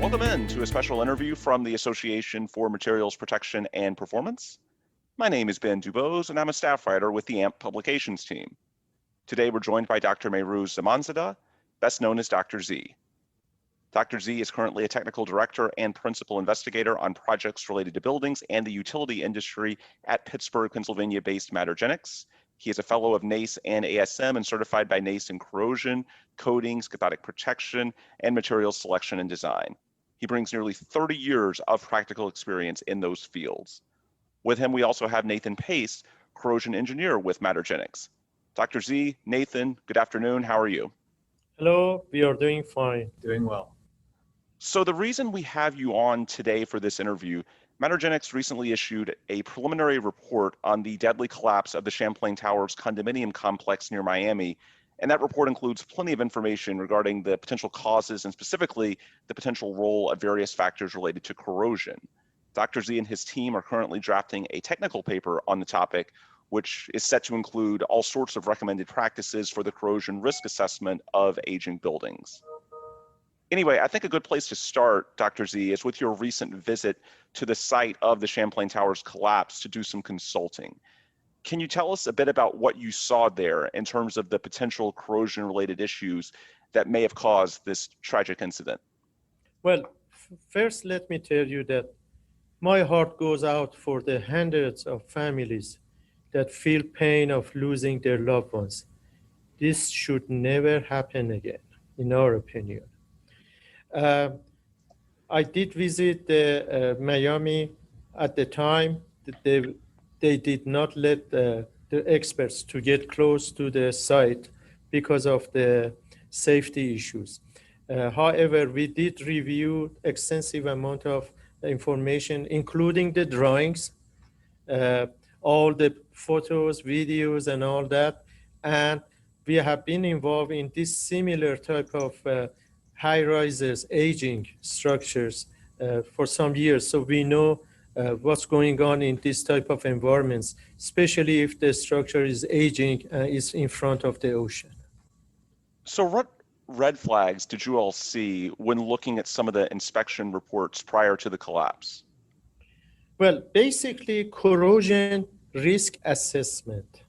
Welcome in to a special interview from the Association for Materials Protection and Performance. My name is Ben Dubose, and I'm a staff writer with the AMP Publications team. Today, we're joined by Dr. Mehrooz Zamanzadeh, best known as Dr. Z. Dr. Z is currently a technical director and principal investigator on projects related to buildings and the utility industry at Pittsburgh, Pennsylvania-based Matergenics. He is a fellow of NACE and ASM and certified by NACE in corrosion, coatings, cathodic protection, and materials selection and design. He brings nearly 30 years of practical experience in those fields. With him, we also have Nathan Pace, corrosion engineer with Matergenics. Dr. Z, Nathan, good afternoon. How are you? Hello, we are doing fine. Doing well. So the reason we have you on today for this interview, Matergenics recently issued a preliminary report on the deadly collapse of the Champlain Towers condominium complex near Miami. And that report includes plenty of information regarding the potential causes and specifically the potential role of various factors related to corrosion. Dr. Z and his team are currently drafting a technical paper on the topic, which is set to include all sorts of recommended practices for the corrosion risk assessment of aging buildings. Anyway, I think a good place to start, Dr. Z, is with your recent visit to the site of the Champlain Towers collapse to do some consulting. Can you tell us a bit about what you saw there in terms of the potential corrosion-related issues that may have caused this tragic incident? Well, first let me tell you that my heart goes out for the hundreds of families that feel pain of losing their loved ones. This should never happen again, in our opinion. I did visit Miami at the time. They did not let the experts to get close to the site because of the safety issues. However, we did review extensive amount of information, including the drawings, all the photos, videos, and all that. And we have been involved in this similar type of high-rises, aging structures for some years. So we know what's going on in this type of environments, especially if the structure is aging and is in front of the ocean. So what red flags did you all see when looking at some of the inspection reports prior to the collapse? Well, basically, corrosion risk assessment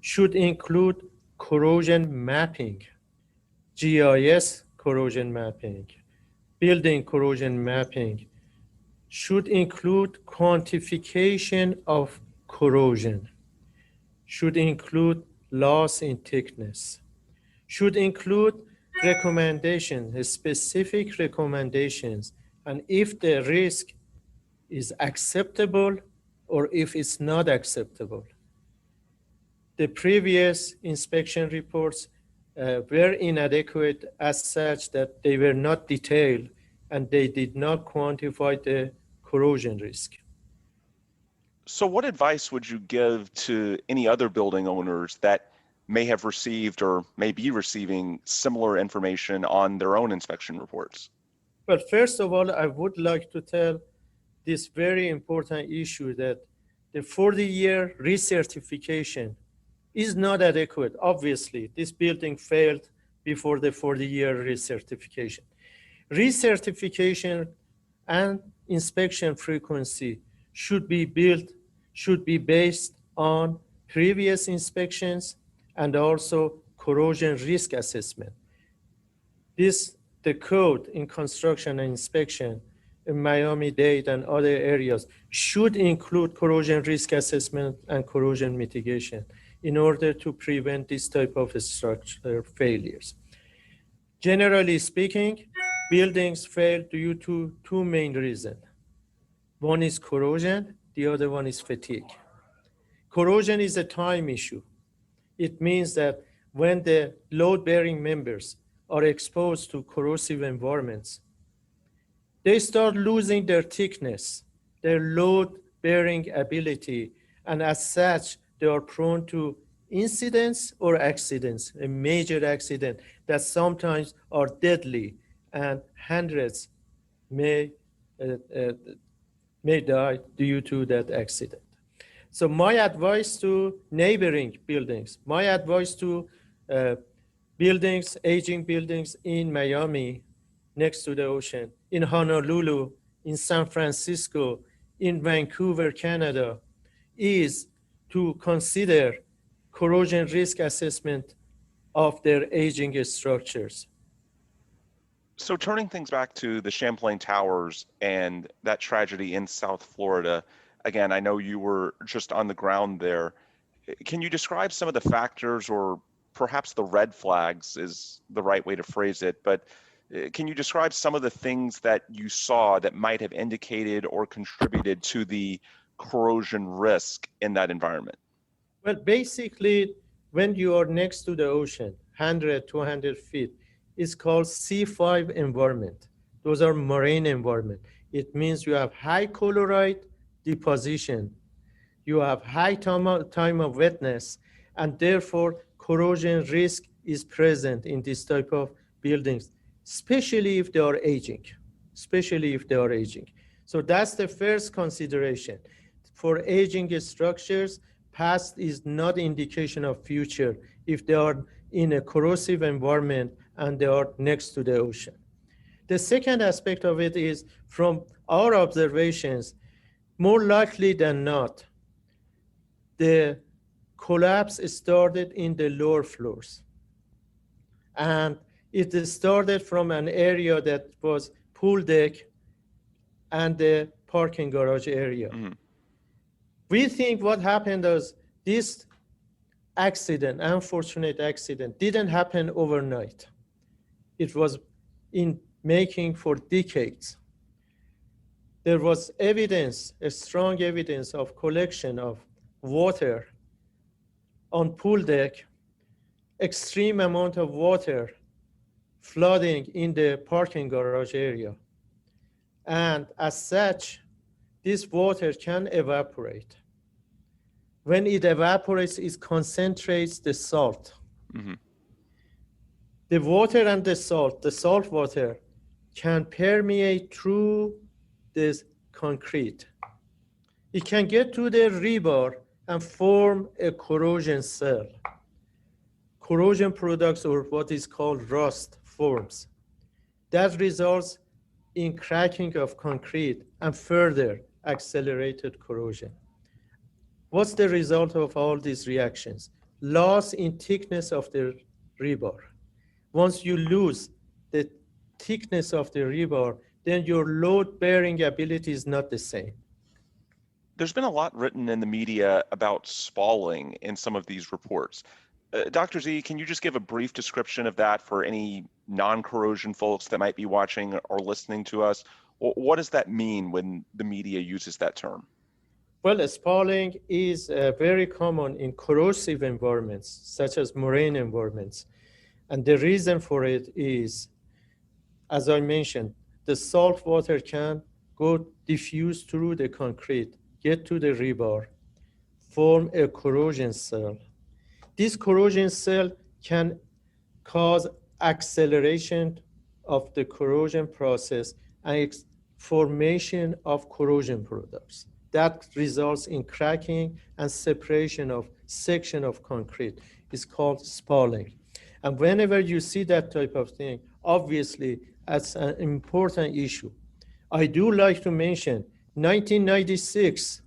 should include corrosion mapping, GIS corrosion mapping, building corrosion mapping, should include quantification of corrosion, should include loss in thickness, should include recommendations, specific recommendations, and if the risk is acceptable or if it's not acceptable. The previous inspection reports were inadequate as such that they were not detailed and they did not quantify the corrosion risk. So what advice would you give to any other building owners that may have received or may be receiving similar information on their own inspection reports? Well, first of all, I would like to tell this very important issue that the 40-year recertification is not adequate. Obviously, this building failed before the 40-year recertification. Recertification and inspection frequency should be based on previous inspections and also corrosion risk assessment. The code in construction and inspection in Miami-Dade and other areas should include corrosion risk assessment and corrosion mitigation in order to prevent this type of structure failures. Generally speaking, buildings fail due to two main reasons. One is corrosion, the other one is fatigue. Corrosion is a time issue. It means that when the load-bearing members are exposed to corrosive environments, they start losing their thickness, their load-bearing ability, and as such, they are prone to incidents or accidents, a major accident that sometimes are deadly, and hundreds may die due to that accident. So my advice to neighboring buildings, my advice to buildings, aging buildings in Miami next to the ocean in Honolulu, in San Francisco, in Vancouver, Canada, is to consider corrosion risk assessment of their aging structures. So turning things back to the Champlain Towers and that tragedy in South Florida, again, I know you were just on the ground there. Can you describe some of the factors, or perhaps the red flags is the right way to phrase it, but can you describe some of the things that you saw that might have indicated or contributed to the corrosion risk in that environment? Well, basically, when you are next to the ocean, 100, 200 feet, it's called C5 environment. Those are marine environment. It means you have high chloride deposition, you have high time of wetness, and therefore corrosion risk is present in this type of buildings, especially if they are aging, So that's the first consideration. For aging structures, past is not indication of future if they are in a corrosive environment and they are next to the ocean. The second aspect of it is, from our observations, more likely than not, the collapse started in the lower floors. And it started from an area that was pool deck and the parking garage area. Mm-hmm. We think what happened is this accident, unfortunate accident, didn't happen overnight. It was in making for decades. There was evidence, a strong evidence of collection of water on pool deck, extreme amount of water flooding in the parking garage area. And as such, this water can evaporate. When it evaporates, it concentrates the salt. Mm-hmm. The water and the salt water can permeate through this concrete. It can get to the rebar and form a corrosion cell. Corrosion products, or what is called rust, forms. That results in cracking of concrete and further accelerated corrosion. What's the result of all these reactions? Loss in thickness of the rebar. Once you lose the thickness of the rebar, then your load-bearing ability is not the same. There's been a lot written in the media about spalling in some of these reports. Dr. Z, can you just give a brief description of that for any non-corrosion folks that might be watching or listening to us? What does that mean when the media uses that term? Well, spalling is very common in corrosive environments, such as marine environments. And the reason for it is, as I mentioned, the salt water can go diffuse through the concrete, get to the rebar, form a corrosion cell. This corrosion cell can cause acceleration of the corrosion process and formation of corrosion products. That results in cracking and separation of section of concrete. It's called spalling. And whenever you see that type of thing, obviously, that's an important issue. I do like to mention 1996,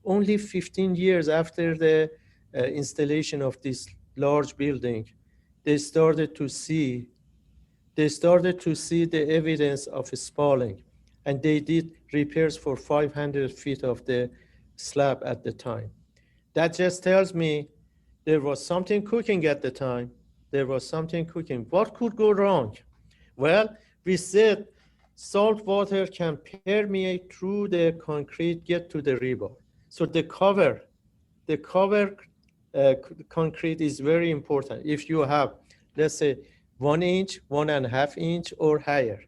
only 15 years after the installation of this large building, they started to see the evidence of spalling, and they did repairs for 500 feet of the slab at the time. That just tells me there was something cooking at the time. What could go wrong? Well, we said salt water can permeate through the concrete, get to the rebar. So the cover concrete is very important. If you have, let's say, 1 inch, 1.5 inch, or higher,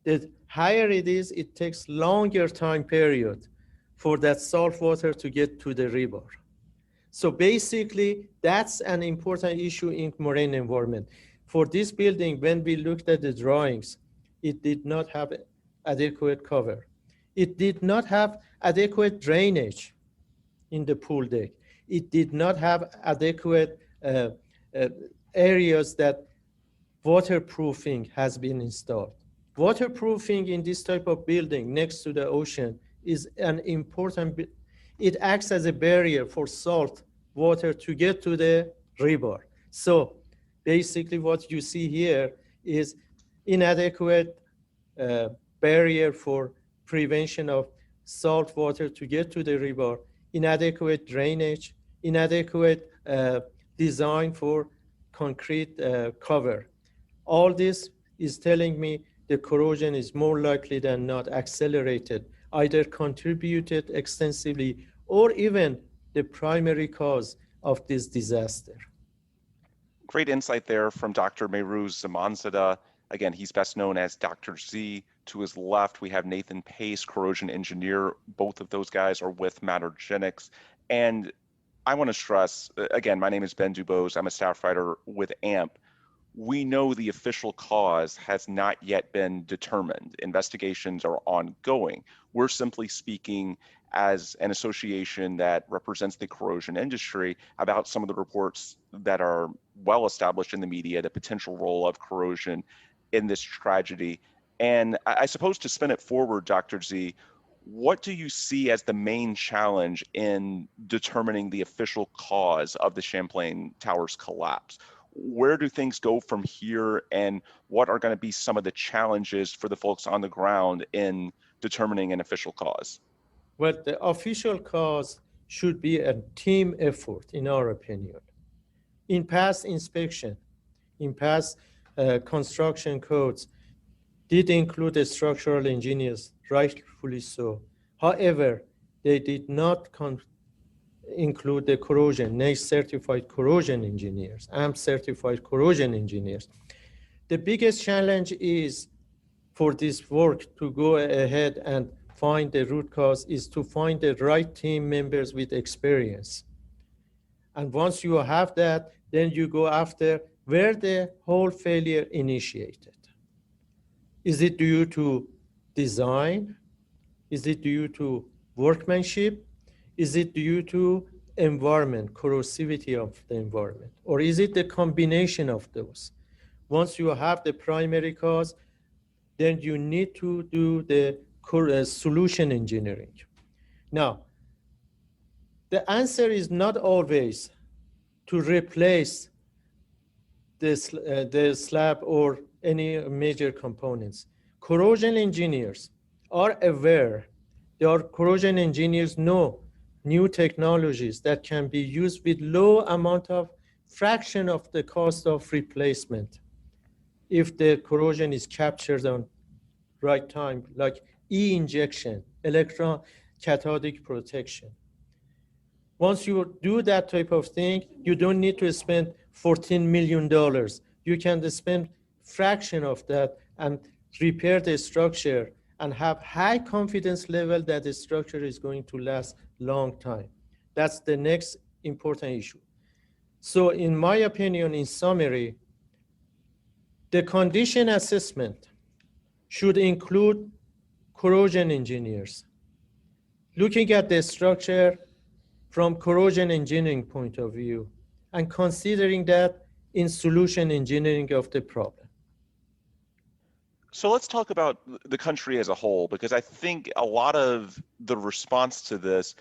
the higher it is, it takes longer time period for that salt water to get to the rebar. So basically, that's an important issue in marine environment. For this building, when we looked at the drawings, it did not have adequate cover. It did not have adequate drainage in the pool deck. It did not have adequate areas that waterproofing has been installed. Waterproofing in this type of building next to the ocean is an important, it acts as a barrier for salt water to get to the rebar. So basically what you see here is inadequate barrier for prevention of salt water to get to the rebar, inadequate drainage, inadequate design for concrete cover. All this is telling me the corrosion is more likely than not accelerated, either contributed extensively or even the primary cause of this disaster. Great insight there from Dr. Mehrooz Zamanzadeh. Again, he's best known as Dr. Z. To his left, we have Nathan Pace, corrosion engineer. Both of those guys are with Matergenics. And I want to stress, again, my name is Ben Dubose. I'm a staff writer with AMP. We know the official cause has not yet been determined. Investigations are ongoing. We're simply speaking as an association that represents the corrosion industry about some of the reports that are well established in the media, the potential role of corrosion in this tragedy. And I suppose to spin it forward, Dr. Z, what do you see as the main challenge in determining the official cause of the Champlain Towers collapse? Where do things go from here, and what are going to be some of the challenges for the folks on the ground in determining an official cause? Well, the official cause should be a team effort, in our opinion. In past inspection, in past construction codes, did include the structural engineers, rightfully so. However, they did not include the corrosion, NACE Certified Corrosion Engineers, AMP Certified Corrosion Engineers. The biggest challenge is for this work to go ahead and find the root cause is to find the right team members with experience. And once you have that, then you go after where the whole failure initiated. Is it due to design? Is it due to workmanship? Is it due to environment, corrosivity of the environment? Or is it the combination of those? Once you have the primary cause, then you need to do the solution engineering. Now, the answer is not always to replace the slab or any major components. Corrosion engineers are aware. Corrosion engineers know new technologies that can be used with low amount of fraction of the cost of replacement if the corrosion is captured on right time, like e-injection, electron cathodic protection. Once you do that type of thing, you don't need to spend $14 million. You can spend fraction of that and repair the structure and have high confidence level that the structure is going to last long time. That's the next important issue. So in my opinion, in summary, the condition assessment should include corrosion engineers looking at the structure from corrosion engineering point of view and considering that in solution engineering of the problem. So let's talk about the country as a whole, because I think a lot of the response to this,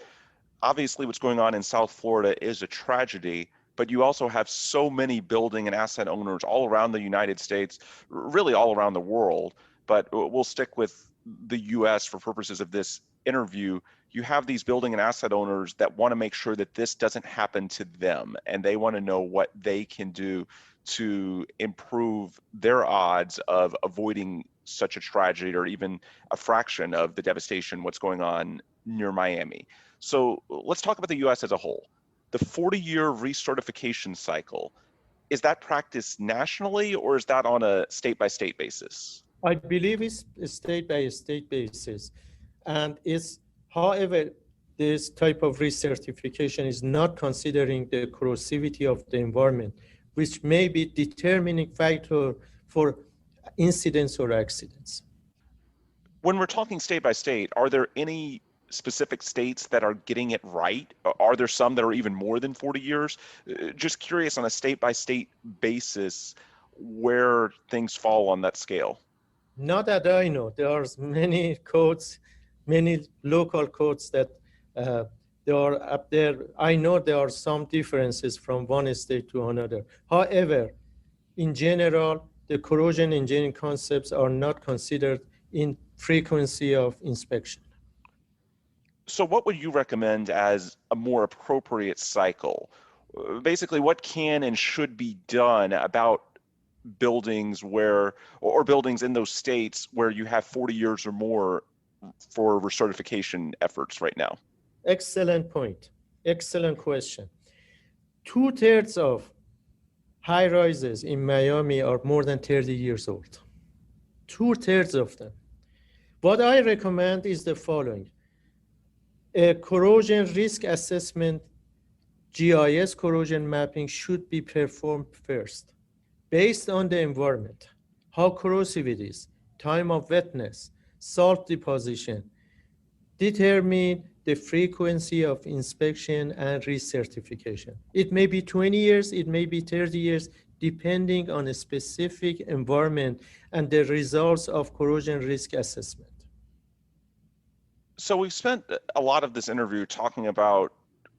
obviously what's going on in South Florida is a tragedy, but you also have so many building and asset owners all around the United States, really all around the world, but we'll stick with the US for purposes of this interview. You have these building and asset owners that want to make sure that this doesn't happen to them, and they want to know what they can do to improve their odds of avoiding such a tragedy or even a fraction of the devastation what's going on near Miami. So let's talk about the US as a whole. The 40-year recertification cycle, is that practiced nationally or is that on a state-by-state basis? I believe it's a state-by-state basis. And it's, however, this type of recertification is not considering the corrosivity of the environment, which may be determining factor for incidents or accidents. When we're talking state by state, are there any specific states that are getting it right? Are there some that are even more than 40 years? Just curious on a state by state basis where things fall on that scale. Not that I know. There are many codes, many local codes that uh, they are up there. I know there are some differences from one state to another. However, in general, the corrosion engineering concepts are not considered in frequency of inspection. So what would you recommend as a more appropriate cycle? Basically, what can and should be done about buildings where, or buildings in those states where you have 40 years or more for recertification efforts right now? Excellent point. Excellent question. Two-thirds of high rises in Miami are more than 30 years old. Two-thirds of them. What I recommend is the following. A corrosion risk assessment, GIS corrosion mapping should be performed first based on the environment, how corrosive it is, time of wetness, salt deposition, determine the frequency of inspection and recertification. It may be 20 years, it may be 30 years, depending on a specific environment and the results of corrosion risk assessment. So we've spent a lot of this interview talking about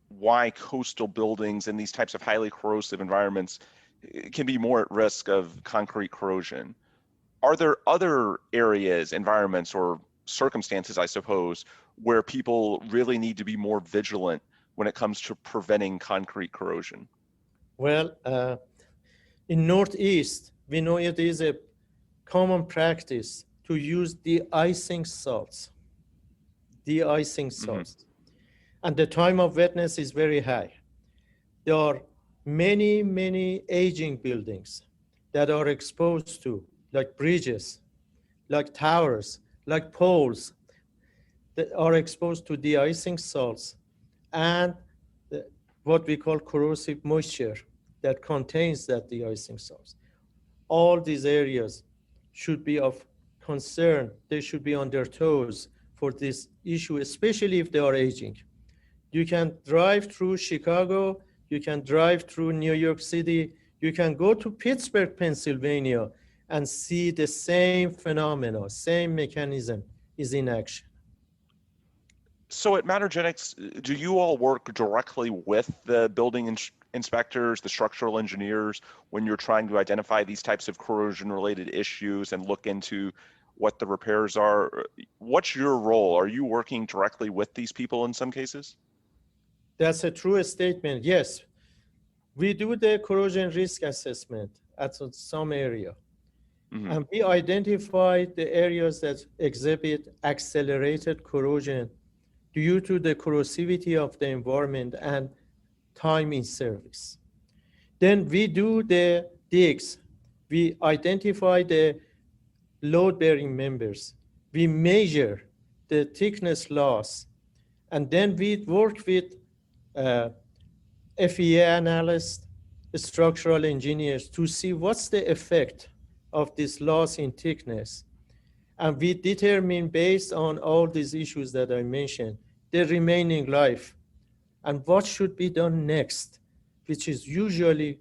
why coastal buildings in these types of highly corrosive environments can be more at risk of concrete corrosion. Are there other areas, environments, or circumstances, I suppose, where people really need to be more vigilant when it comes to preventing concrete corrosion? Well, in Northeast, we know it is a common practice to use de-icing salts. De-icing salts. And the time of wetness is very high. There are many, many aging buildings that are exposed to, like bridges, like towers, like poles, that are exposed to de-icing salts and what we call corrosive moisture that contains that de-icing salts. All these areas should be of concern. They should be on their toes for this issue, especially if they are aging. You can drive through Chicago, you can drive through New York City, you can go to Pittsburgh, Pennsylvania, and see the same phenomena, same mechanism is in action. So at Matergenics, do you all work directly with the building inspectors, the structural engineers, when you're trying to identify these types of corrosion-related issues and look into what the repairs are? What's your role? Are you working directly with these people in some cases? That's a true statement. Yes, we do the corrosion risk assessment at some area. And we identify the areas that exhibit accelerated corrosion due to the corrosivity of the environment and time in service. Then we do the digs. We identify the load-bearing members. We measure the thickness loss. And then we work with FEA analysts, structural engineers to see what's the effect of this loss in thickness. And we determine based on all these issues that I mentioned, the remaining life and what should be done next, which is usually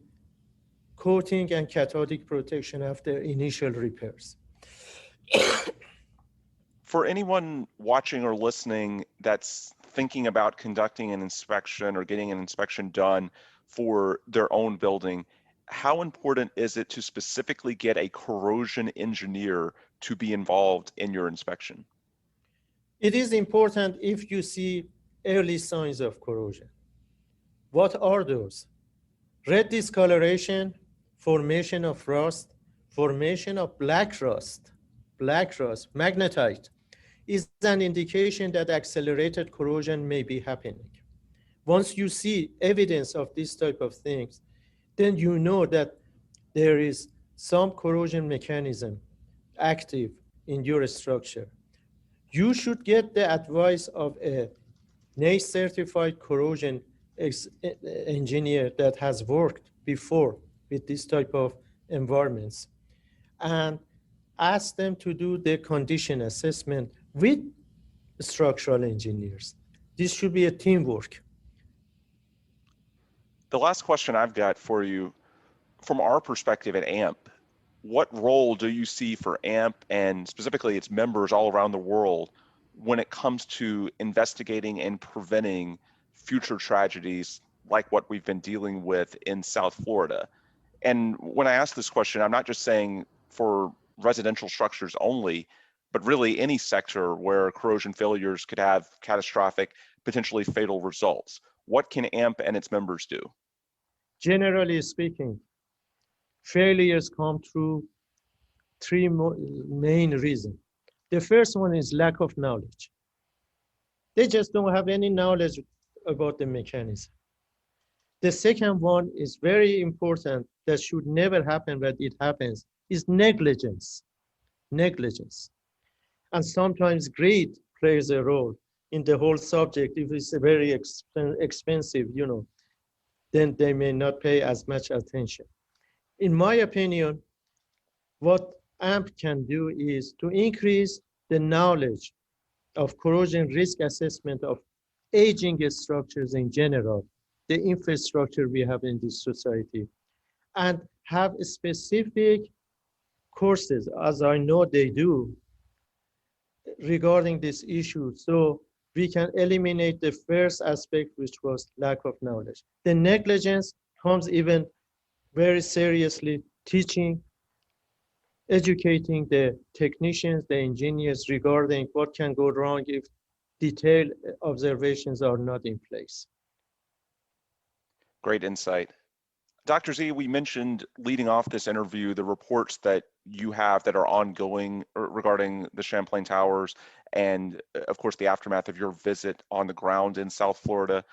coating and cathodic protection after initial repairs. For anyone watching or listening that's thinking about conducting an inspection or getting an inspection done for their own building, how important is it to specifically get a corrosion engineer to be involved in your inspection? It is important if you see early signs of corrosion. What are those? Red discoloration, formation of rust, formation of black rust, magnetite, is an indication that accelerated corrosion may be happening. Once you see evidence of this type of things, then you know that there is some corrosion mechanism active in your structure. You should get the advice of a NACE certified corrosion engineer that has worked before with this type of environments and ask them to do the condition assessment with structural engineers. This should be a teamwork. The last question I've got for you, from our perspective at AMP, what role do you see for AMP and specifically its members all around the world when it comes to investigating and preventing future tragedies like what we've been dealing with in South Florida? And when I ask this question, I'm not just saying for residential structures only, but really any sector where corrosion failures could have catastrophic, potentially fatal results. What can AMP and its members do? Generally speaking, failures come through three main reasons. The first one is lack of knowledge. They just don't have any knowledge about the mechanism. The second one is very important that should never happen, but it happens, is negligence. Negligence. And sometimes greed plays a role in the whole subject. If it's very expensive, then they may not pay as much attention. In my opinion, what AMP can do is to increase the knowledge of corrosion risk assessment of aging structures in general, the infrastructure we have in this society, and have specific courses, as I know they do, regarding this issue. So we can eliminate the first aspect, which was lack of knowledge. The negligence comes even very seriously, teaching, educating the technicians, the engineers regarding what can go wrong if detailed observations are not in place. Great insight. Dr. Z, we mentioned leading off this interview the reports that you have that are ongoing regarding the Champlain Towers and, of course, the aftermath of your visit on the ground in South Florida.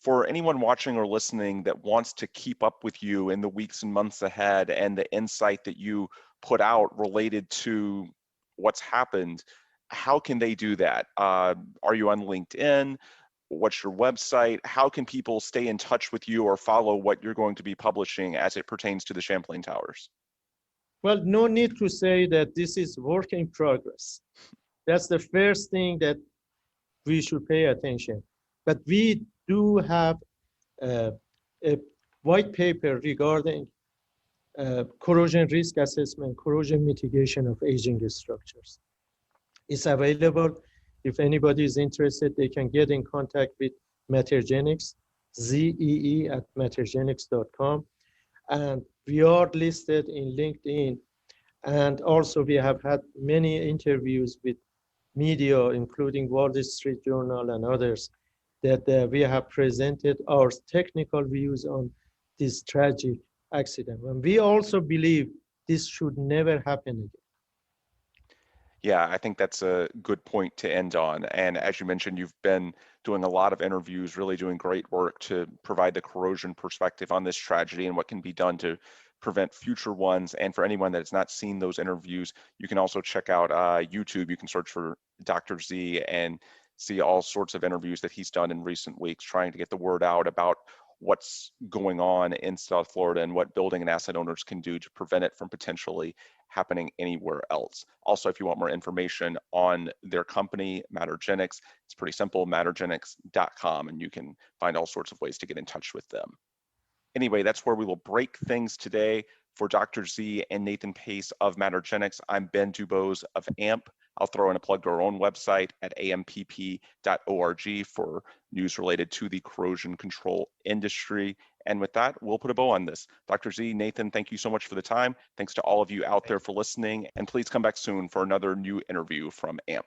For anyone watching or listening that wants to keep up with you in the weeks and months ahead and the insight that you put out related to what's happened, how can they do that? Are you on LinkedIn? What's your website? How can people stay in touch with you or follow what you're going to be publishing as it pertains to the Champlain Towers? Well, no need to say that this is work in progress. That's the first thing that we should pay attention. But we do have a white paper regarding corrosion risk assessment, corrosion mitigation of aging structures. It's available. If anybody is interested, they can get in contact with Matergenics, zee@matergenics.com. And we are listed in LinkedIn. And also we have had many interviews with media, including Wall Street Journal and others, that we have presented our technical views on this tragic accident. And we also believe this should never happen again. Yeah, I think that's a good point to end on. And as you mentioned, you've been doing a lot of interviews, really doing great work to provide the corrosion perspective on this tragedy and what can be done to prevent future ones. And for anyone that has not seen those interviews, you can also check out YouTube. You can search for Dr. Z and see all sorts of interviews that he's done in recent weeks, trying to get the word out about what's going on in South Florida and what building and asset owners can do to prevent it from potentially happening anywhere else. Also, if you want more information on their company, Matergenics, it's pretty simple, matergenics.com, and you can find all sorts of ways to get in touch with them. Anyway, that's where we will break things today. For Dr. Z and Nathan Pace of Matergenics, I'm Ben Dubose of AMP. I'll throw in a plug to our own website at ampp.org for news related to the corrosion control industry. And with that, we'll put a bow on this. Dr. Z, Nathan, thank you so much for the time. Thanks to all of you out there for listening. And please come back soon for another new interview from AMP.